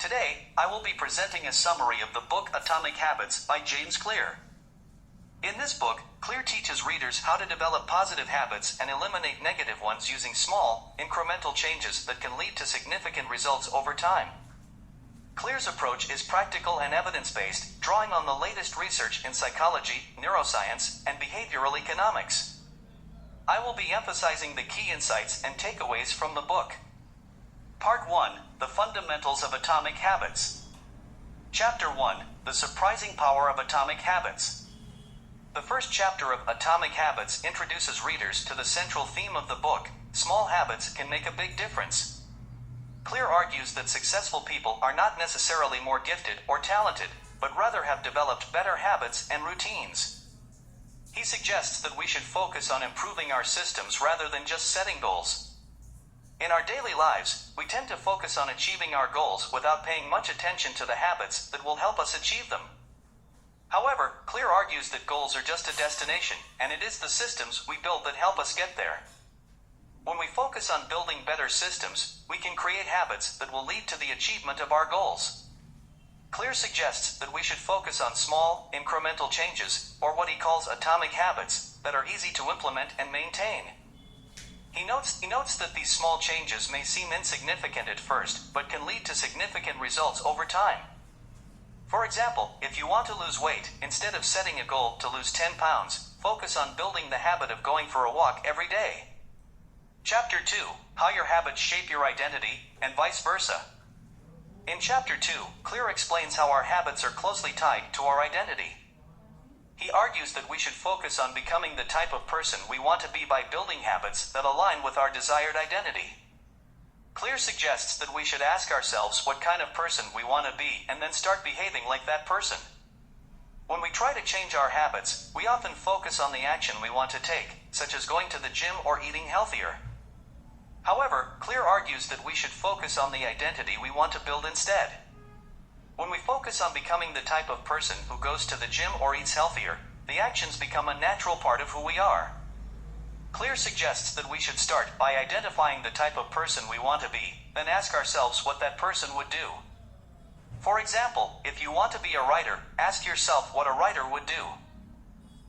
Today, I will be presenting a summary of the book Atomic Habits by James Clear. In this book, Clear teaches readers how to develop positive habits and eliminate negative ones using small, incremental changes that can lead to significant results over time. Clear's approach is practical and evidence-based, drawing on the latest research in psychology, neuroscience, and behavioral economics. I will be emphasizing the key insights and takeaways from the book. Part 1: The Fundamentals of Atomic Habits. Chapter 1: The Surprising Power of Atomic Habits. The first chapter of Atomic Habits introduces readers to the central theme of the book: small habits can make a big difference. Clear argues that successful people are not necessarily more gifted or talented, but rather have developed better habits and routines. He suggests that we should focus on improving our systems rather than just setting goals. In our daily lives, we tend to focus on achieving our goals without paying much attention to the habits that will help us achieve them. However, Clear argues that goals are just a destination, and it is the systems we build that help us get there. When we focus on building better systems, we can create habits that will lead to the achievement of our goals. Clear suggests that we should focus on small, incremental changes, or what he calls atomic habits, that are easy to implement and maintain. He notes that these small changes may seem insignificant at first, but can lead to significant results over time. For example, if you want to lose weight, instead of setting a goal to lose 10 pounds, focus on building the habit of going for a walk every day. Chapter 2: How Your Habits Shape Your Identity, and Vice Versa. In Chapter 2, Clear explains how our habits are closely tied to our identity. He argues that we should focus on becoming the type of person we want to be by building habits that align with our desired identity. Clear suggests that we should ask ourselves what kind of person we want to be and then start behaving like that person. When we try to change our habits, we often focus on the action we want to take, such as going to the gym or eating healthier. However, Clear argues that we should focus on the identity we want to build instead. When we focus on becoming the type of person who goes to the gym or eats healthier, the actions become a natural part of who we are. Clear suggests that we should start by identifying the type of person we want to be, then ask ourselves what that person would do. For example, if you want to be a writer, ask yourself what a writer would do.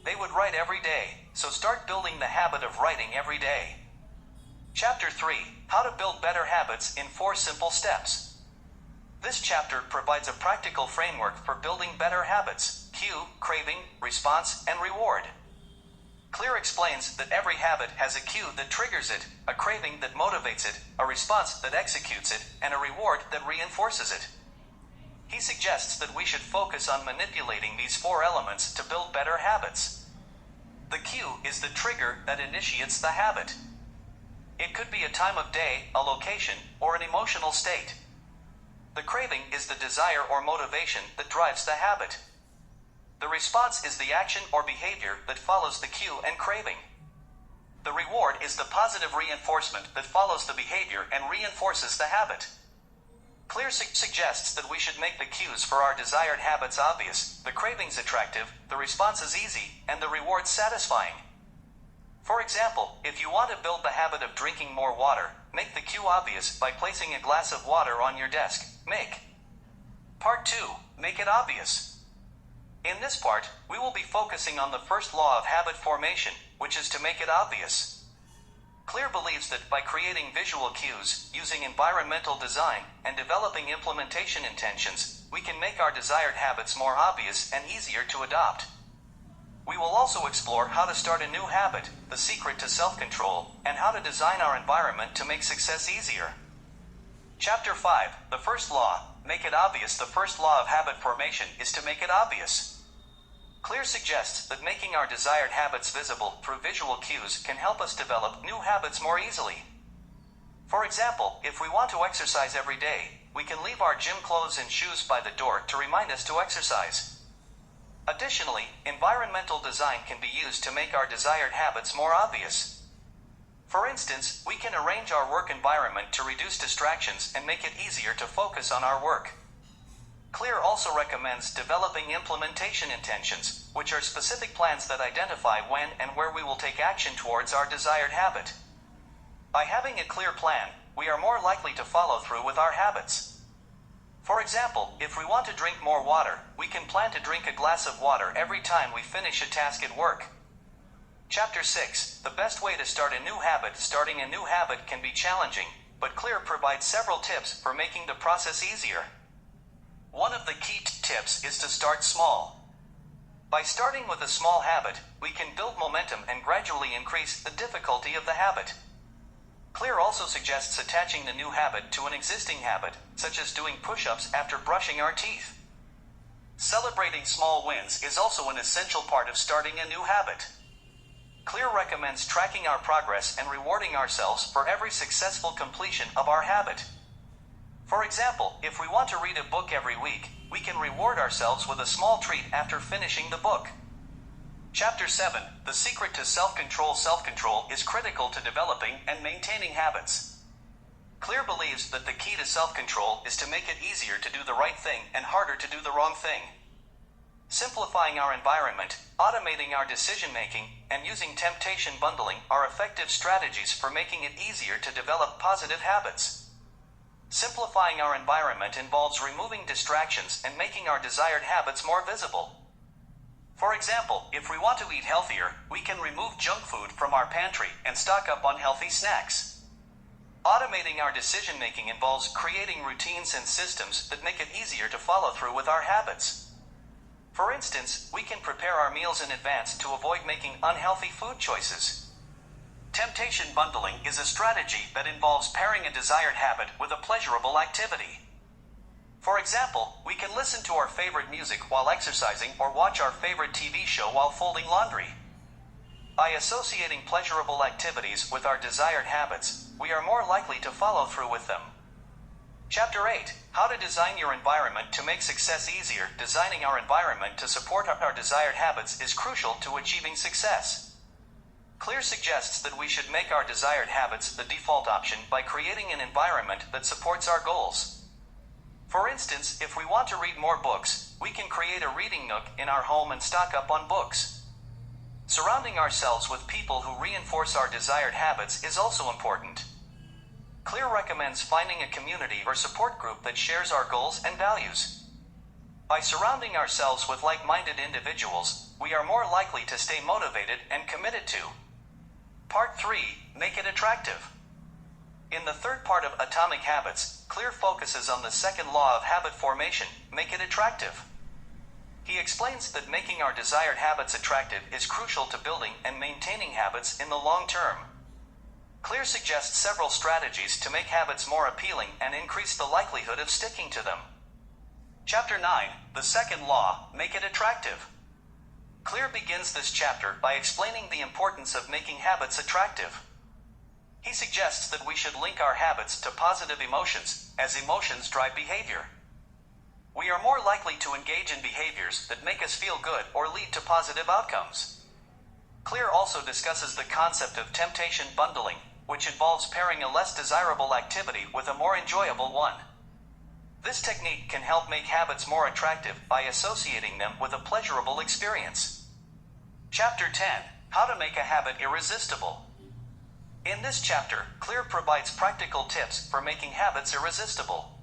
They would write every day, so start building the habit of writing every day. Chapter 3: How to Build Better Habits in 4 Simple Steps. This chapter provides a practical framework for building better habits: cue, craving, response, and reward. Clear explains that every habit has a cue that triggers it, a craving that motivates it, a response that executes it, and a reward that reinforces it. He suggests that we should focus on manipulating these 4 elements to build better habits. The cue is the trigger that initiates the habit. It could be a time of day, a location, or an emotional state. The craving is the desire or motivation that drives the habit. The response is the action or behavior that follows the cue and craving. The reward is the positive reinforcement that follows the behavior and reinforces the habit. Clear suggests that we should make the cues for our desired habits obvious, the cravings attractive, the responses easy, and the rewards satisfying. For example, if you want to build the habit of drinking more water, make the cue obvious by placing a glass of water on your desk. Part 2: Make it obvious. In this part, we will be focusing on the first law of habit formation, which is to make it obvious. Clear believes that by creating visual cues, using environmental design, and developing implementation intentions, we can make our desired habits more obvious and easier to adopt. We will also explore how to start a new habit, the secret to self-control, and how to design our environment to make success easier. Chapter 5: The First Law: Make it obvious. The first law of habit formation is to make it obvious. Clear suggests that making our desired habits visible through visual cues can help us develop new habits more easily. For example, if we want to exercise every day, we can leave our gym clothes and shoes by the door to remind us to exercise. Additionally, environmental design can be used to make our desired habits more obvious. For instance, we can arrange our work environment to reduce distractions and make it easier to focus on our work. Clear also recommends developing implementation intentions, which are specific plans that identify when and where we will take action towards our desired habit. By having a clear plan, we are more likely to follow through with our habits. For example, if we want to drink more water, we can plan to drink a glass of water every time we finish a task at work. Chapter 6. The best way to start a new habit. Starting a new habit can be challenging, but Clear provides several tips for making the process easier. One of the key tips is to start small. By starting with a small habit, we can build momentum and gradually increase the difficulty of the habit. Clear also suggests attaching the new habit to an existing habit, such as doing push-ups after brushing our teeth. Celebrating small wins is also an essential part of starting a new habit. Clear recommends tracking our progress and rewarding ourselves for every successful completion of our habit. For example, if we want to read a book every week, we can reward ourselves with a small treat after finishing the book. Chapter 7. The secret to self-control. Self-control is critical to developing and maintaining habits. Clear believes that the key to self-control is to make it easier to do the right thing and harder to do the wrong thing. Simplifying our environment, automating our decision-making, and using temptation bundling are effective strategies for making it easier to develop positive habits. Simplifying our environment involves removing distractions and making our desired habits more visible. For example, if we want to eat healthier, we can remove junk food from our pantry and stock up on healthy snacks. Automating our decision-making involves creating routines and systems that make it easier to follow through with our habits. For instance, we can prepare our meals in advance to avoid making unhealthy food choices. Temptation bundling is a strategy that involves pairing a desired habit with a pleasurable activity. For example, we can listen to our favorite music while exercising or watch our favorite TV show while folding laundry. By associating pleasurable activities with our desired habits, we are more likely to follow through with them. Chapter 8. How to design your environment to make success easier. Designing our environment to support our desired habits is crucial to achieving success. Clear suggests that we should make our desired habits the default option by creating an environment that supports our goals. For instance, if we want to read more books, we can create a reading nook in our home and stock up on books. Surrounding ourselves with people who reinforce our desired habits is also important. Clear recommends finding a community or support group that shares our goals and values. By surrounding ourselves with like-minded individuals, we are more likely to stay motivated and committed to. Part 3. Make it attractive. In the third part of Atomic Habits, Clear focuses on the second law of habit formation, make it attractive. He explains that making our desired habits attractive is crucial to building and maintaining habits in the long term. Clear suggests several strategies to make habits more appealing and increase the likelihood of sticking to them. Chapter 9. The second law, make it attractive. Clear begins this chapter by explaining the importance of making habits attractive. He suggests that we should link our habits to positive emotions, as emotions drive behavior. We are more likely to engage in behaviors that make us feel good or lead to positive outcomes. Clear also discusses the concept of temptation bundling, which involves pairing a less desirable activity with a more enjoyable one. This technique can help make habits more attractive by associating them with a pleasurable experience. Chapter 10. How to make a habit irresistible. In this chapter, Clear provides practical tips for making habits irresistible.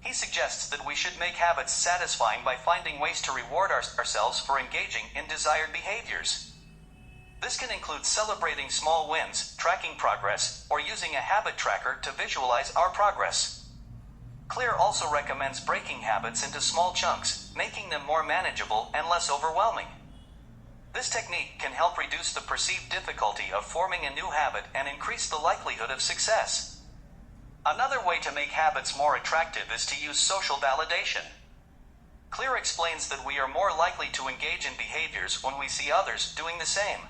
He suggests that we should make habits satisfying by finding ways to reward ourselves for engaging in desired behaviors. This can include celebrating small wins, tracking progress, or using a habit tracker to visualize our progress. Clear also recommends breaking habits into small chunks, making them more manageable and less overwhelming. This technique can help reduce the perceived difficulty of forming a new habit and increase the likelihood of success. Another way to make habits more attractive is to use social validation. Clear explains that we are more likely to engage in behaviors when we see others doing the same.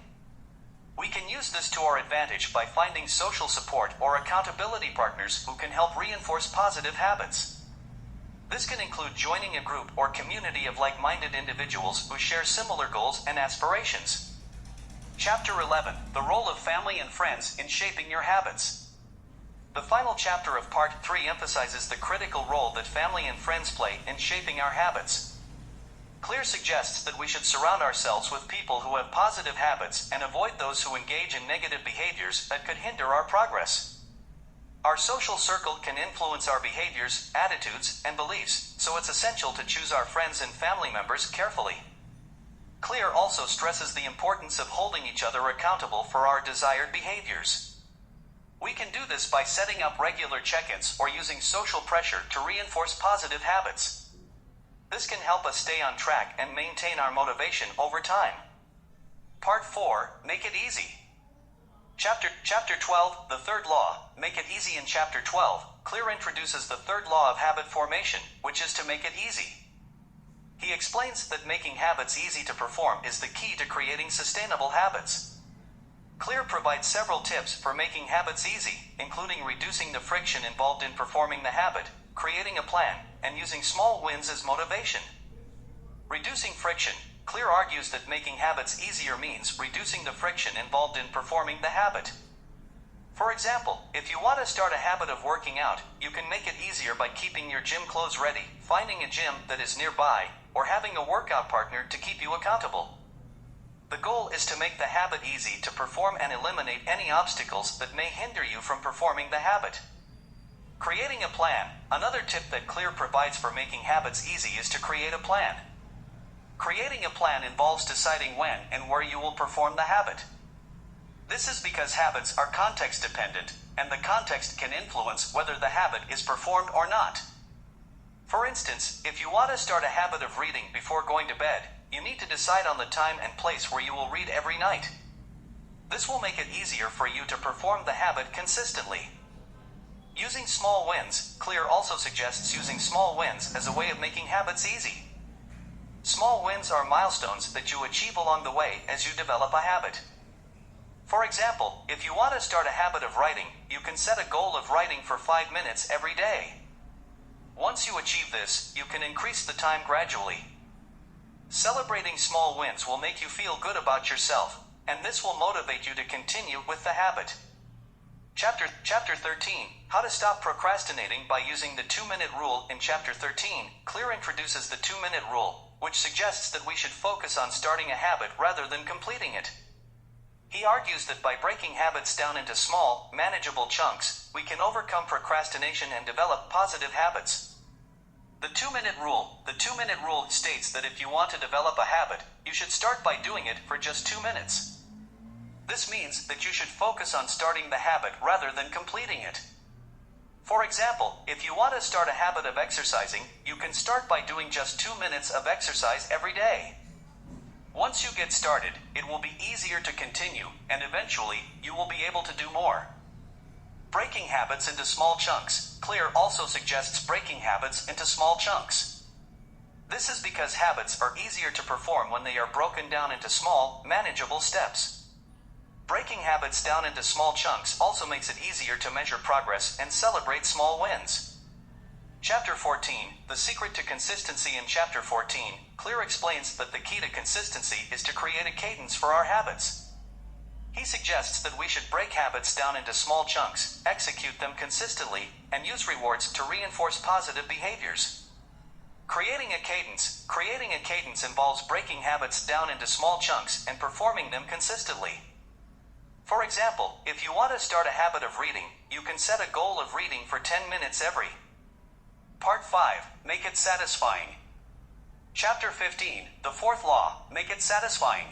We can use this to our advantage by finding social support or accountability partners who can help reinforce positive habits. This can include joining a group or community of like-minded individuals who share similar goals and aspirations. Chapter 11. The role of family and friends in shaping your habits. The final chapter of Part 3 emphasizes the critical role that family and friends play in shaping our habits. Clear suggests that we should surround ourselves with people who have positive habits and avoid those who engage in negative behaviors that could hinder our progress. Our social circle can influence our behaviors, attitudes, and beliefs, so it's essential to choose our friends and family members carefully. Clear also stresses the importance of holding each other accountable for our desired behaviors. We can do this by setting up regular check-ins or using social pressure to reinforce positive habits. This can help us stay on track and maintain our motivation over time. Part 4, Make it easy. Chapter 12, the third law, Make it easy. In Chapter 12, Clear introduces the third law of habit formation, which is to make it easy. He explains that making habits easy to perform is the key to creating sustainable habits. Clear provides several tips for making habits easy, including reducing the friction involved in performing the habit, creating a plan, and using small wins as motivation. Reducing friction. Clear argues that making habits easier means reducing the friction involved in performing the habit. For example, if you want to start a habit of working out, you can make it easier by keeping your gym clothes ready, finding a gym that is nearby, or having a workout partner to keep you accountable. The goal is to make the habit easy to perform and eliminate any obstacles that may hinder you from performing the habit. Creating a plan. Another tip that Clear provides for making habits easy is to create a plan. Creating a plan involves deciding when and where you will perform the habit. This is because habits are context dependent, and the context can influence whether the habit is performed or not. For instance, if you want to start a habit of reading before going to bed, you need to decide on the time and place where you will read every night. This will make it easier for you to perform the habit consistently. Using small wins. Clear also suggests using small wins as a way of making habits easy. Small wins are milestones that you achieve along the way as you develop a habit. For example, if you want to start a habit of writing, you can set a goal of writing for 5 minutes every day. Once you achieve this, you can increase the time gradually. Celebrating small wins will make you feel good about yourself, and this will motivate you to continue with the habit. Chapter 13, How to Stop Procrastinating by Using the 2-Minute Rule. In Chapter 13, Clear introduces the 2-Minute Rule, which suggests that we should focus on starting a habit rather than completing it. He argues that by breaking habits down into small, manageable chunks, we can overcome procrastination and develop positive habits. The 2-Minute Rule. The 2-Minute Rule states that if you want to develop a habit, you should start by doing it for just 2 minutes. This means that you should focus on starting the habit rather than completing it. For example, if you want to start a habit of exercising, you can start by doing just 2 minutes of exercise every day. Once you get started, it will be easier to continue, and eventually, you will be able to do more. Breaking habits into small chunks. Clear also suggests breaking habits into small chunks. This is because habits are easier to perform when they are broken down into small, manageable steps. Breaking habits down into small chunks also makes it easier to measure progress and celebrate small wins. Chapter 14, The Secret to Consistency. In Chapter 14, Clear explains that the key to consistency is to create a cadence for our habits. He suggests that we should break habits down into small chunks, execute them consistently, and use rewards to reinforce positive behaviors. Creating a cadence involves breaking habits down into small chunks and performing them consistently. For example, if you want to start a habit of reading, you can set a goal of reading for 10 minutes every. Part 5, Make it Satisfying. Chapter 15, The Fourth Law, Make it Satisfying.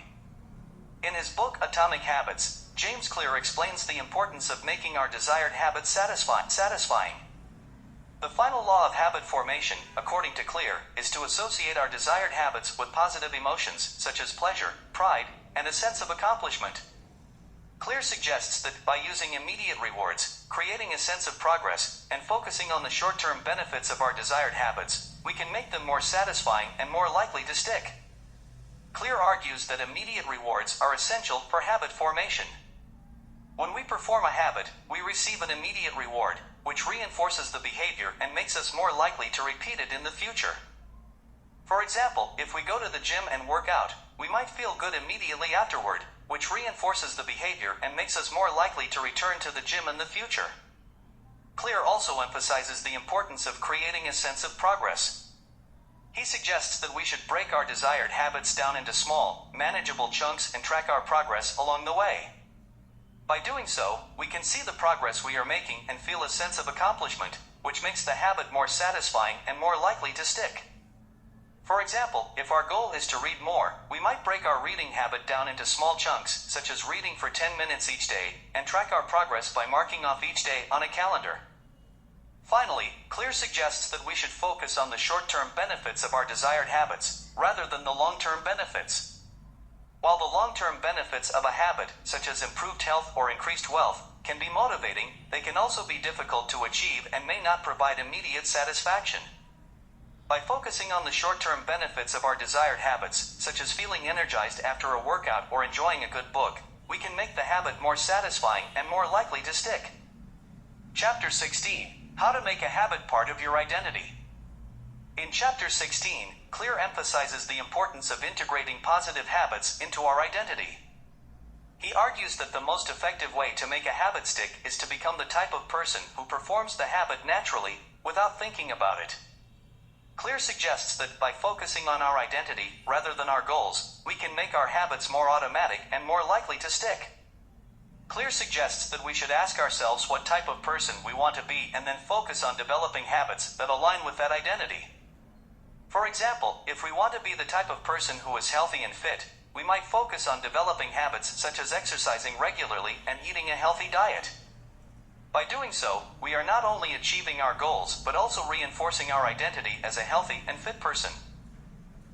In his book Atomic Habits, James Clear explains the importance of making our desired habits satisfying. The final law of habit formation, according to Clear, is to associate our desired habits with positive emotions, such as pleasure, pride, and a sense of accomplishment. Clear suggests that by using immediate rewards, creating a sense of progress, and focusing on the short-term benefits of our desired habits, we can make them more satisfying and more likely to stick. Clear argues that immediate rewards are essential for habit formation. When we perform a habit, we receive an immediate reward, which reinforces the behavior and makes us more likely to repeat it in the future. For example, if we go to the gym and work out, we might feel good immediately afterward, which reinforces the behavior and makes us more likely to return to the gym in the future. Clear also emphasizes the importance of creating a sense of progress. He suggests that we should break our desired habits down into small, manageable chunks and track our progress along the way. By doing so, we can see the progress we are making and feel a sense of accomplishment, which makes the habit more satisfying and more likely to stick. For example, if our goal is to read more, we might break our reading habit down into small chunks, such as reading for 10 minutes each day, and track our progress by marking off each day on a calendar. Finally, Clear suggests that we should focus on the short-term benefits of our desired habits, rather than the long-term benefits. While the long-term benefits of a habit, such as improved health or increased wealth, can be motivating, they can also be difficult to achieve and may not provide immediate satisfaction. By focusing on the short-term benefits of our desired habits, such as feeling energized after a workout or enjoying a good book, we can make the habit more satisfying and more likely to stick. Chapter 16. How to make a habit part of your identity. In Chapter 16, Clear emphasizes the importance of integrating positive habits into our identity. He argues that the most effective way to make a habit stick is to become the type of person who performs the habit naturally, without thinking about it. Clear suggests that by focusing on our identity, rather than our goals, we can make our habits more automatic and more likely to stick. Clear suggests that we should ask ourselves what type of person we want to be and then focus on developing habits that align with that identity. For example, if we want to be the type of person who is healthy and fit, we might focus on developing habits such as exercising regularly and eating a healthy diet. By doing so, we are not only achieving our goals but also reinforcing our identity as a healthy and fit person.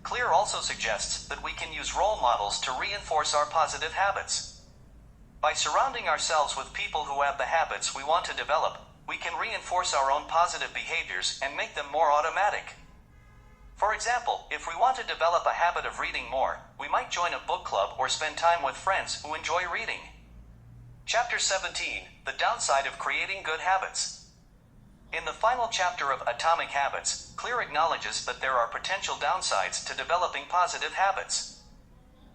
Clear also suggests that we can use role models to reinforce our positive habits. By surrounding ourselves with people who have the habits we want to develop, we can reinforce our own positive behaviors and make them more automatic. For example, if we want to develop a habit of reading more, we might join a book club or spend time with friends who enjoy reading. Chapter 17. The downside of creating good habits. In the final chapter of Atomic Habits, Clear acknowledges that there are potential downsides to developing positive habits.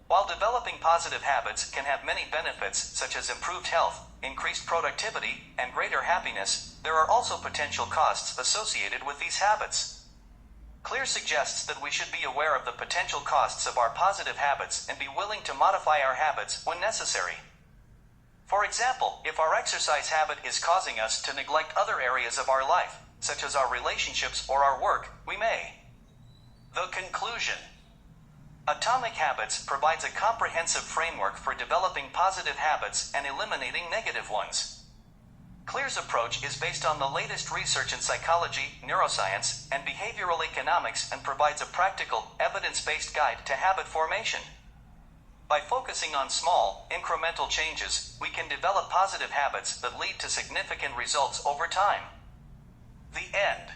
While developing positive habits can have many benefits such as improved health, increased productivity, and greater happiness, there are also potential costs associated with these habits. Clear suggests that we should be aware of the potential costs of our positive habits and be willing to modify our habits when necessary. For example, if our exercise habit is causing us to neglect other areas of our life, such as our relationships or our work, we may. The conclusion. Atomic Habits provides a comprehensive framework for developing positive habits and eliminating negative ones. Clear's approach is based on the latest research in psychology, neuroscience, and behavioral economics and provides a practical, evidence-based guide to habit formation. By focusing on small, incremental changes, we can develop positive habits that lead to significant results over time. The end.